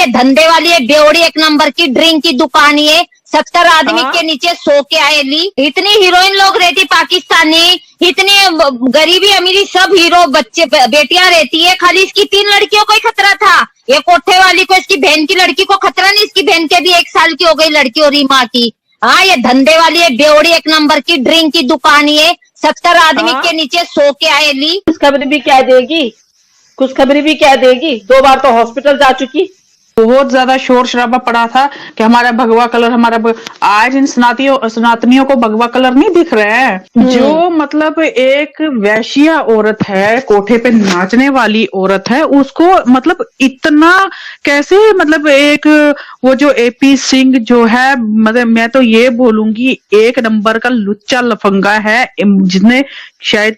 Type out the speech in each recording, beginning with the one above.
ये धंधे वाली है बेवड़ी एक नंबर की ड्रिंक की दुकान है। 70 आदमी के नीचे सो के आए ली। इतनी हीरोइन लोग रहती पाकिस्तानी, इतनी गरीबी अमीरी सब हीरो बच्चे बेटियां रहती है। खाली इसकी 3 लड़कियों को ही खतरा था। ये कोठे वाली को, इसकी बहन की लड़की को खतरा नहीं। इसकी बहन के भी 1 साल की हो गई लड़की और रीमा की। हाँ, ये धंधे वाली है बेवड़ी एक नंबर की ड्रिंक की दुकान है। 70 आदमी के नीचे सो के आए ली। खुशखबरी भी क्या देगी, खुशखबरी भी क्या देगी। 2 बार तो हॉस्पिटल जा चुकी। बहुत ज्यादा शोर शराबा पड़ा था कि हमारा भगवा कलर, आज इन सनातनियों को भगवा कलर नहीं दिख रहा है। जो मतलब एक वैश्या औरत है, कोठे पे नाचने वाली औरत है, उसको मतलब इतना कैसे, मतलब एक वो जो एपी सिंह जो है, मतलब मैं तो ये बोलूंगी 1 नंबर का लुच्चा लफंगा है, जिसने शायद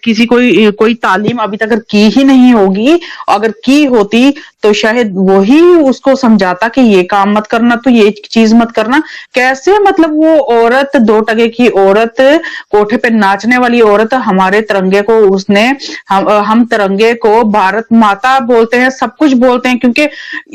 कोई तालीम अभी तक की ही नहीं होगी। अगर की होती तो शायद वही उसको समझाता कि ये काम मत करना, तो ये चीज मत करना। कैसे मतलब वो औरत, 2 टके की औरत, कोठे पे नाचने वाली औरत, हमारे तिरंगे को उसने, हम तिरंगे को भारत माता बोलते हैं, सब कुछ बोलते हैं, क्योंकि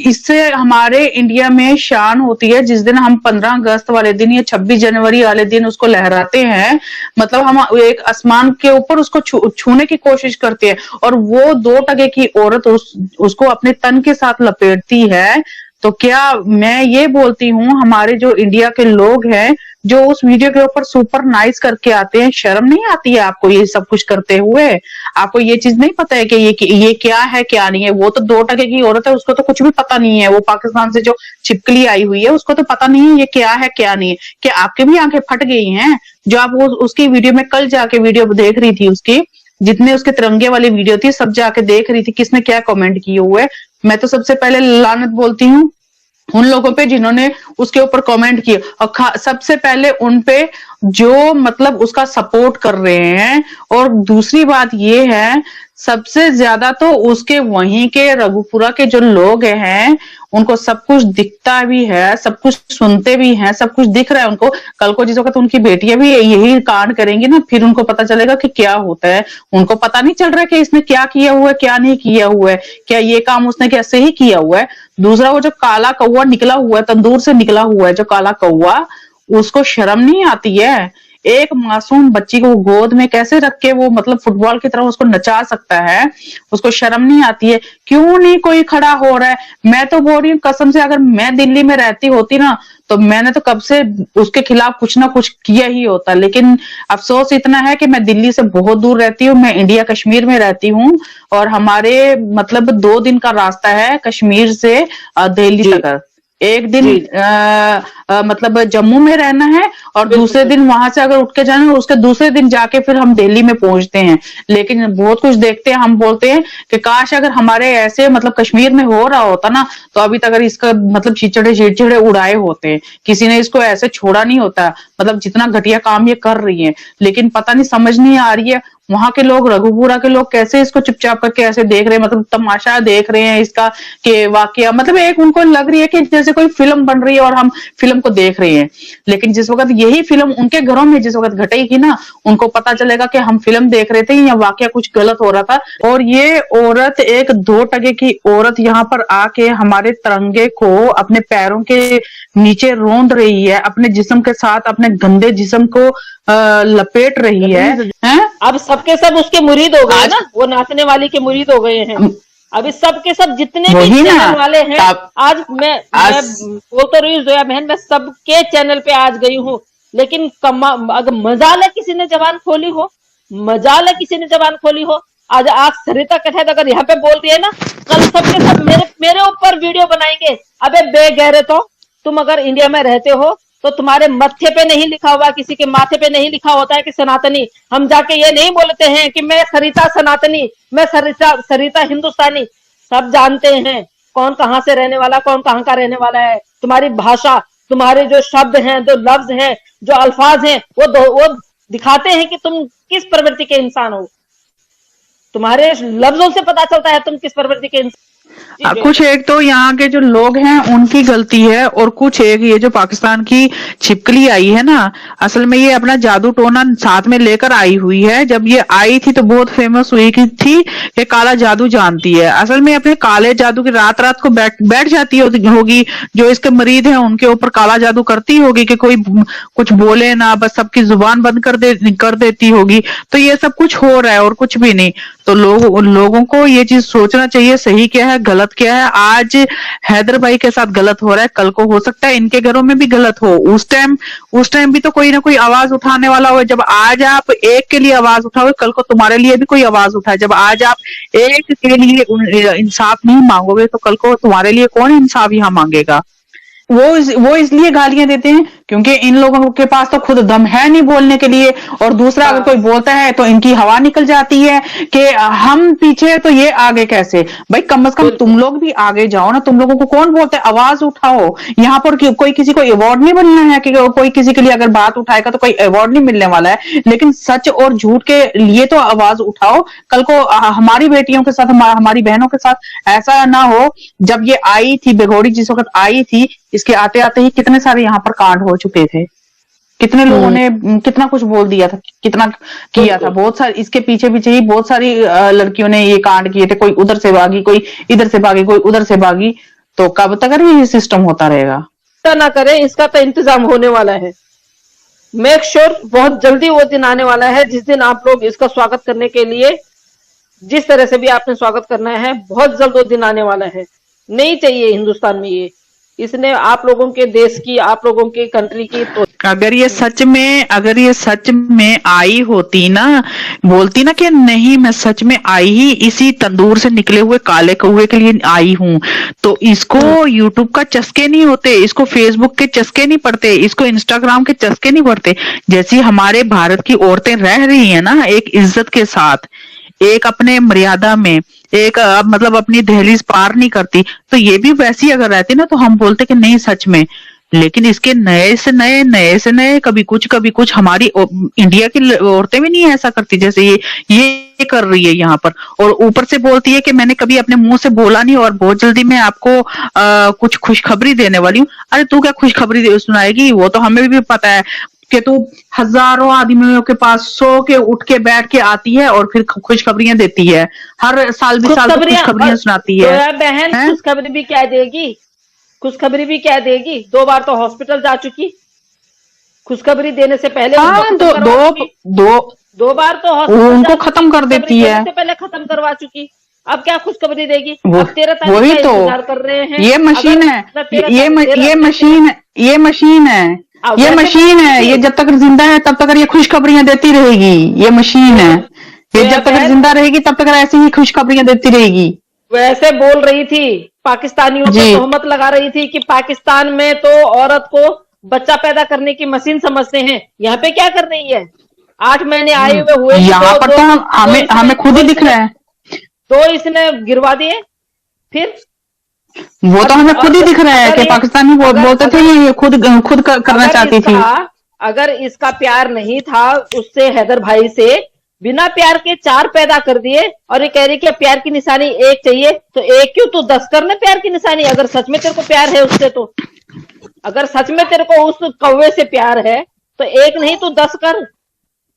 इससे हमारे इंडिया में शान होती है। जिस दिन हम 15 अगस्त वाले दिन या 26 जनवरी वाले दिन उसको लहराते हैं, मतलब हम एक आसमान के ऊपर उसको छूने की कोशिश करते हैं, और वो 2 टके की औरत उसको अपने तन के साथ लपेटती है। तो क्या मैं ये बोलती हूँ, हमारे जो इंडिया के लोग हैं जो उस वीडियो के ऊपर सुपर नाइस करके आते हैं, शर्म नहीं आती है आपको ये सब कुछ करते हुए? आपको ये चीज नहीं पता है कि ये क्या है क्या नहीं है? वो तो 2 टके की औरत है, उसको तो कुछ भी पता नहीं है। वो पाकिस्तान से जो छिपकली आई हुई है, उसको तो पता नहीं है ये क्या है क्या नहीं है। क्या आपके भी आंखें फट गई हैं? जो आप उसकी वीडियो में कल जाके वीडियो देख रही थी, उसकी जितने उसके तिरंगे वाली वीडियो थी, सब जाके देख रही थी किसने क्या कमेंट किए हुए। मैं तो सबसे पहले लानत बोलती हूँ उन लोगों पे जिन्होंने उसके ऊपर कमेंट किए, और सबसे पहले उन पे जो मतलब उसका सपोर्ट कर रहे हैं। और दूसरी बात ये है, सबसे ज्यादा तो उसके वहीं के रघुपुरा के जो लोग हैं, उनको सब कुछ दिखता भी है, सब कुछ सुनते भी हैं, सब कुछ दिख रहा है उनको। कल को जिस वक्त उनकी बेटियां भी यही कांड करेंगी ना, फिर उनको पता चलेगा कि क्या होता है। उनको पता नहीं चल रहा है कि इसने क्या किया हुआ है, क्या नहीं किया हुआ है, क्या ये काम उसने कैसे ही किया हुआ है। दूसरा, वो जो काला कौवा निकला हुआ है, तंदूर से निकला हुआ है जो काला कौवा, उसको शर्म नहीं आती है? एक मासूम बच्ची को गोद में कैसे रख के वो मतलब फुटबॉल की तरह उसको नचा सकता है? उसको शर्म नहीं आती है? क्यों नहीं कोई खड़ा हो रहा है? मैं तो बोल रही हूँ कसम से, अगर मैं दिल्ली में रहती होती ना, तो मैंने तो कब से उसके खिलाफ कुछ ना कुछ किया ही होता। लेकिन अफसोस इतना है कि मैं दिल्ली से बहुत दूर रहती हूँ, मैं इंडिया कश्मीर में रहती हूँ, और हमारे मतलब 2 दिन का रास्ता है कश्मीर से दिल्ली तक। एक दिन मतलब जम्मू में रहना है, और दूसरे दिन वहां से अगर उठ के जाना, उसके दूसरे दिन जाके फिर हम दिल्ली में पहुंचते हैं। लेकिन बहुत कुछ देखते हैं, हम बोलते हैं कि काश अगर हमारे ऐसे मतलब कश्मीर में हो रहा होता ना, तो अभी तक इसका मतलब चिड़चिड़े उड़ाए होते। किसी ने इसको ऐसे छोड़ा नहीं होता, मतलब जितना घटिया काम ये कर रही है। लेकिन पता नहीं, समझ नहीं आ रही है वहां के लोग, रघुपुरा के लोग कैसे इसको चुपचाप करके ऐसे देख रहे हैं, मतलब तमाशा देख रहे हैं इसका कि वाकया, मतलब एक उनको लग रही है कि जैसे कोई फिल्म बन रही है और हम फिल्म को देख रहे हैं। लेकिन जिस वक्त यही फिल्म उनके घरों में जिस वक्त घटेगी ना, उनको पता चलेगा कि हम फिल्म देख रहे थे या वाकया कुछ गलत हो रहा था। और ये औरत, एक 2 टके की औरत, यहाँ पर आके हमारे तिरंगे को अपने पैरों के नीचे रौंद रही है, अपने जिस्म के साथ अपने गंदे जिस्म को लपेट रही है। अब सबके सब उसके मुरीद हो गए ना, वो नाचने वाली के मुरीद हो गए हैं। अभी सबके सब जितने भी चैनल वाले हैं, आज मैं बोल तो रही हूँ जोया बहन, मैं सबके चैनल पे आज गई हूँ। लेकिन अगर मजाल है किसी ने जबान खोली हो, मजाल है किसी ने जबान खोली हो। आज सरिता कठैत अगर यहाँ पे बोल रही है ना, कल सबके सब मेरे ऊपर वीडियो बनाएंगे। अबे बेगैरत तो तुम अगर इंडिया में रहते हो तो तुम्हारे मत्थे पे नहीं लिखा हुआ, किसी के माथे पे नहीं लिखा होता है कि सनातनी। हम जाके ये नहीं बोलते हैं कि मैं सरिता सनातनी, मैं सरिता हिंदुस्तानी। सब जानते हैं कौन कहाँ से रहने वाला, कौन कहाँ का रहने वाला है। तुम्हारी भाषा, तुम्हारे जो शब्द हैं, जो लफ्ज हैं, जो अल्फाज हैं, वो दिखाते हैं कि तुम किस प्रवृत्ति के इंसान हो। तुम्हारे लफ्जों से पता चलता है तुम किस प्रवृत्ति के इंसान। कुछ एक तो यहाँ के जो लोग हैं उनकी गलती है, और कुछ एक ये जो पाकिस्तान की छिपकली आई है ना, असल में ये अपना जादू टोना साथ में लेकर आई हुई है। जब ये आई थी तो बहुत फेमस हुई की थी कि काला जादू जानती है। असल में अपने काले जादू की रात रात को बैठ जाती होगी, जो इसके मरीद हैं उनके ऊपर काला जादू करती होगी कि कोई कुछ बोले ना, बस सबकी जुबान बंद कर देती होगी। तो ये सब कुछ हो रहा है और कुछ भी नहीं। तो लोगों को ये चीज सोचना चाहिए सही क्या है गलत क्या है। आज हैदर भाई के साथ गलत हो रहा है, कल को हो सकता है इनके घरों में भी गलत हो। उस टाइम भी तो कोई ना कोई आवाज उठाने वाला हो। जब आज आप एक के लिए आवाज उठाओगे, कल को तुम्हारे लिए भी कोई आवाज उठाए। जब आज आप एक के लिए इंसाफ नहीं मांगोगे, तो कल को तुम्हारे लिए कौन इंसाफ यहाँ मांगेगा। वो इसलिए गालियां देते हैं क्योंकि इन लोगों के पास तो खुद दम है नहीं बोलने के लिए, और दूसरा अगर कोई बोलता है तो इनकी हवा निकल जाती है कि हम पीछे तो ये आगे कैसे। भाई कम से कम तुम लोग भी आगे जाओ ना। तुम लोगों को कौन बोलता है आवाज उठाओ। यहाँ पर कोई किसी को अवार्ड नहीं बनना है कि कोई किसी के लिए अगर बात उठाएगा तो कोई अवार्ड नहीं मिलने वाला है, लेकिन सच और झूठ के लिए तो आवाज उठाओ। कल को हमारी बेटियों के साथ, हमारी बहनों के साथ ऐसा ना हो। जब ये आई थी बेघोड़ी, जिस वक्त आई थी, इसके आते आते ही कितने सारे यहाँ पर कांड हो चुके थे। कितने लोगों ने कितना कुछ बोल दिया था, कितना किया था। बहुत सारी इसके पीछे पीछे ही बहुत सारी लड़कियों ने ये कांड किए थे। कोई उधर से भागी, कोई इधर से भागी, कोई उधर से भागी। तो कब तक ये सिस्टम होता रहेगा। ना करे, इसका तो इंतजाम होने वाला है। मेक श्योर बहुत जल्दी वो दिन आने वाला है जिस दिन आप लोग इसका स्वागत करने के लिए, जिस तरह से भी आपने स्वागत करना है, बहुत जल्द वो दिन आने वाला है। नहीं चाहिए हिंदुस्तान में ये। इसने आप लोगों के देश की, आप लोगों के कंट्री की तो अगर ये सच में आई होती ना, बोलती ना कि नहीं मैं सच में आई ही इसी तंदूर से निकले हुए काले कौवे के लिए आई हूं, तो इसको यूट्यूब का चस्के नहीं होते, इसको फेसबुक के चस्के नहीं पड़ते, इसको इंस्टाग्राम के चस्के नहीं पड़ते। जैसी हमारे भारत की औरतें रह रही है ना, एक इज्जत के साथ, एक अपने मर्यादा में, एक मतलब अपनी दहलीज पार नहीं करती, तो ये भी वैसी अगर रहती ना तो हम बोलते कि नहीं सच में। लेकिन इसके नए से नए कभी कुछ हमारी इंडिया की औरतें भी नहीं ऐसा करती जैसे ये कर रही है यहाँ पर। और ऊपर से बोलती है कि मैंने कभी अपने मुंह से बोला नहीं और बहुत जल्दी मैं आपको कुछ खुशखबरी देने वाली हूँ। अरे तू क्या खुशखबरी सुनाएगी, वो तो हमें भी पता है कि तू हजारों आदमियों के पास सो के उठ के बैठ के आती है और फिर खुशखबरियां देती है। हर साल भी खुशखबरियां सुनाती है। बहन खुशखबरी भी क्या देगी, खुशखबरी भी क्या देगी। 2 बार तो हॉस्पिटल जा चुकी खुशखबरी देने से पहले। दो बार तो हॉस्पिटल उनको खत्म कर देती है, से पहले खत्म करवा चुकी। अब क्या खुशखबरी देगी। अब 13 वही तो इंतजार कर रहे हैं। ये मशीन है, ये मशीन है। ये जब तक जिंदा है तब तक ये खुशखबरियां देती रहेगी। ये मशीन है, ये जब तक जिंदा रहेगी तब तक ऐसी ही खुशखबरियां देती रहेगी। वैसे बोल रही थी, पाकिस्तानियों को तोहमत लगा रही थी कि पाकिस्तान में तो औरत को बच्चा पैदा करने की मशीन समझते हैं। यहाँ पे क्या कर रही है, 8 महीने आए हुए यहाँ पर तो हमें खुद ही दिख रहा है। तो इसने गिरवा दिए। फिर वो तो हमें खुद ही दिख रहा है कि पाकिस्तानी बोलते थे ये खुद करना चाहती थी। अगर इसका प्यार नहीं था उससे, हैदर भाई से बिना प्यार के 4 पैदा कर दिए, और ये कह रही कि प्यार की निशानी 1 चाहिए, तो 1 क्यों, तू 10 करने प्यार की निशानी। अगर सच में तेरे को प्यार है उससे, तो अगर सच में तेरे को उस कौवे से प्यार है तो 1 नहीं तू 10 कर,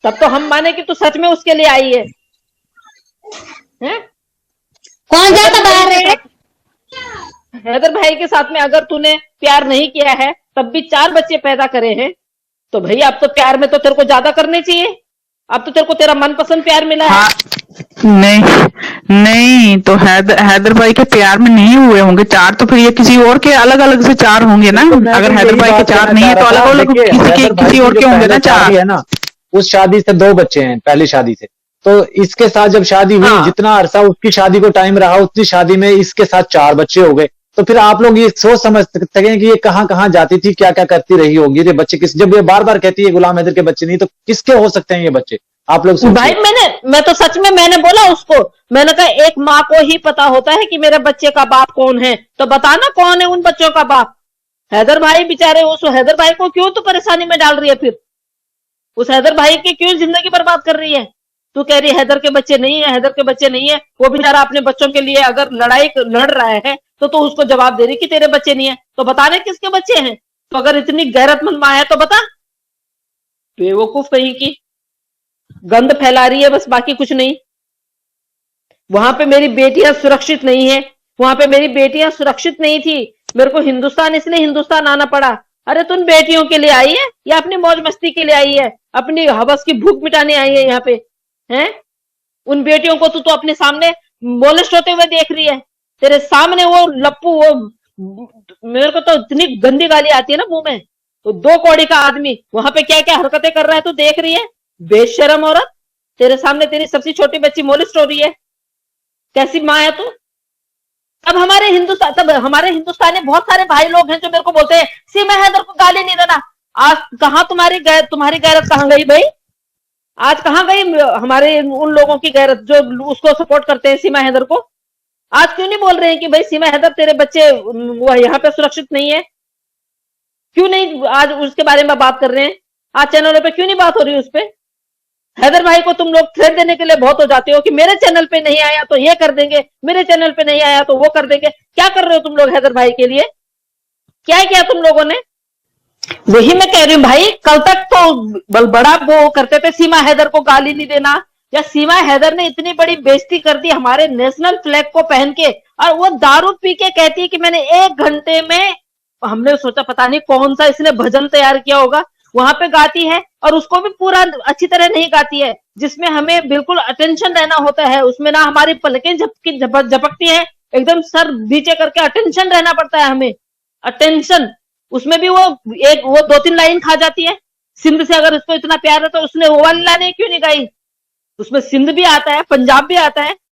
तब तो हम माने कि तू सच में उसके लिए आई है। कौन जाता बाहर? हैदर भाई के साथ में अगर तूने प्यार नहीं किया है तब भी 4 बच्चे पैदा करे हैं, तो भाई अब तो प्यार में तो तेरे को ज्यादा करने चाहिए। अब तो तेरे को तेरा मनपसंद प्यार मिला है। नहीं तो हैदर भाई के प्यार में नहीं हुए होंगे 4, तो फिर ये किसी और के अलग अलग से 4 होंगे ना। अगर हैदर भाई के 4 नहीं है तो अलग अलग किसी और के होंगे ना 4 है ना। उस शादी से 2 बच्चे हैं पहली शादी से, तो इसके साथ जब शादी हुई, जितना अरसा उसकी शादी को टाइम रहा उतनी शादी में इसके साथ 4 बच्चे हो गए। तो फिर आप लोग ये सोच समझ सकें कि ये कहाँ जाती थी, क्या क्या करती रही होगी। ये बच्चे जब ये बार बार कहती है गुलाम हैदर के बच्चे नहीं, तो किसके हो सकते हैं ये बच्चे, आप लोग सोचिए। भाई मैं तो सच में मैंने बोला उसको, मैंने कहा एक माँ को ही पता होता है कि मेरे बच्चे का बाप कौन है, तो बताना कौन है उन बच्चों का बाप। हैदर भाई बेचारे, उस हैदर भाई को क्यों तो परेशानी में डाल रही है, फिर उस हैदर भाई की क्यों जिंदगी बर्बाद कर रही है। तू कह रही हैदर के बच्चे नहीं है, हैदर के बच्चे नहीं है। वो बेचारा अपने बच्चों के लिए अगर लड़ाई लड़ रहा है तो उसको जवाब दे रही कि तेरे बच्चे नहीं है। तो बताने किसके बच्चे हैं? तो अगर इतनी गैरतमंद माँ है तो बता। बेवकूफ कहीं की, गंद फैला रही है बस, बाकी कुछ नहीं। वहां पे मेरी बेटियां सुरक्षित नहीं है, वहां पे मेरी बेटियां सुरक्षित नहीं थी। मेरे को हिंदुस्तान इसलिए हिंदुस्तान आना पड़ा। अरे तुम बेटियों के लिए आई है या अपनी मौज मस्ती के लिए आई है? अपनी हवस की भूख मिटाने आई है यहाँ पे? हैं? उन बेटियों को तो अपने सामने मोलेस्ट होते हुए देख रही है। तेरे सामने वो लप्पू, वो मेरे को तो इतनी गंदी गाली आती है ना मुंह में। तो 2 कौड़ी का आदमी वहां पे क्या क्या हरकतें कर रहा है तो देख रही है। बेशरम औरत, तेरे सामने तेरी सबसे छोटी बच्ची मोलेस्ट हो रही है। कैसी माँ है तू? तब हमारे हिंदुस्तान में बहुत सारे भाई लोग हैं जो मेरे को बोलते हैं सीमा हैदर को गाली नहीं देना। आज कहां तुम्हारी गैरत कहां गई भाई? आज कहां गई हमारे उन लोगों की गैरत जो उसको सपोर्ट करते हैं, सीमा हैदर को? आज क्यों नहीं बोल रहे हैं कि भाई सीमा हैदर तेरे बच्चे वो यहाँ पे सुरक्षित नहीं है? क्यों नहीं आज उसके बारे में बात कर रहे हैं? आज चैनलों पे क्यों नहीं बात हो रही उस पे? हैदर भाई को तुम लोग थ्रेड देने के लिए बहुत हो जाते हो कि मेरे चैनल पे नहीं आया तो ये कर देंगे, मेरे चैनल पे नहीं आया तो वो कर देंगे। क्या कर रहे हो तुम लोग हैदर भाई के लिए? क्या किया तुम लोगों ने? वही मैं कह रही हूँ भाई, कल तक तो बड़ा वो करते थे सीमा हैदर को गाली नहीं देना, या सीमा हैदर ने इतनी बड़ी बेइज्जती कर दी हमारे नेशनल फ्लैग को पहन के, और वो दारू पी के कहती है कि मैंने 1 घंटे में, हमने सोचा पता नहीं कौन सा इसने भजन तैयार किया होगा, वहां पे गाती है। और उसको भी पूरा अच्छी तरह नहीं गाती है, जिसमें हमें बिल्कुल अटेंशन रहना होता है। उसमें ना हमारी पलकें झपकती है, एकदम सर नीचे करके अटेंशन रहना पड़ता है हमें, अटेंशन। उसमें भी वो 2-3 लाइन खा जाती है। सिंध से अगर उसको इतना प्यार है तो उसने वो वाली लाइनें क्यों नहीं गाई? उसमें सिंध भी आता है, पंजाब भी आता है,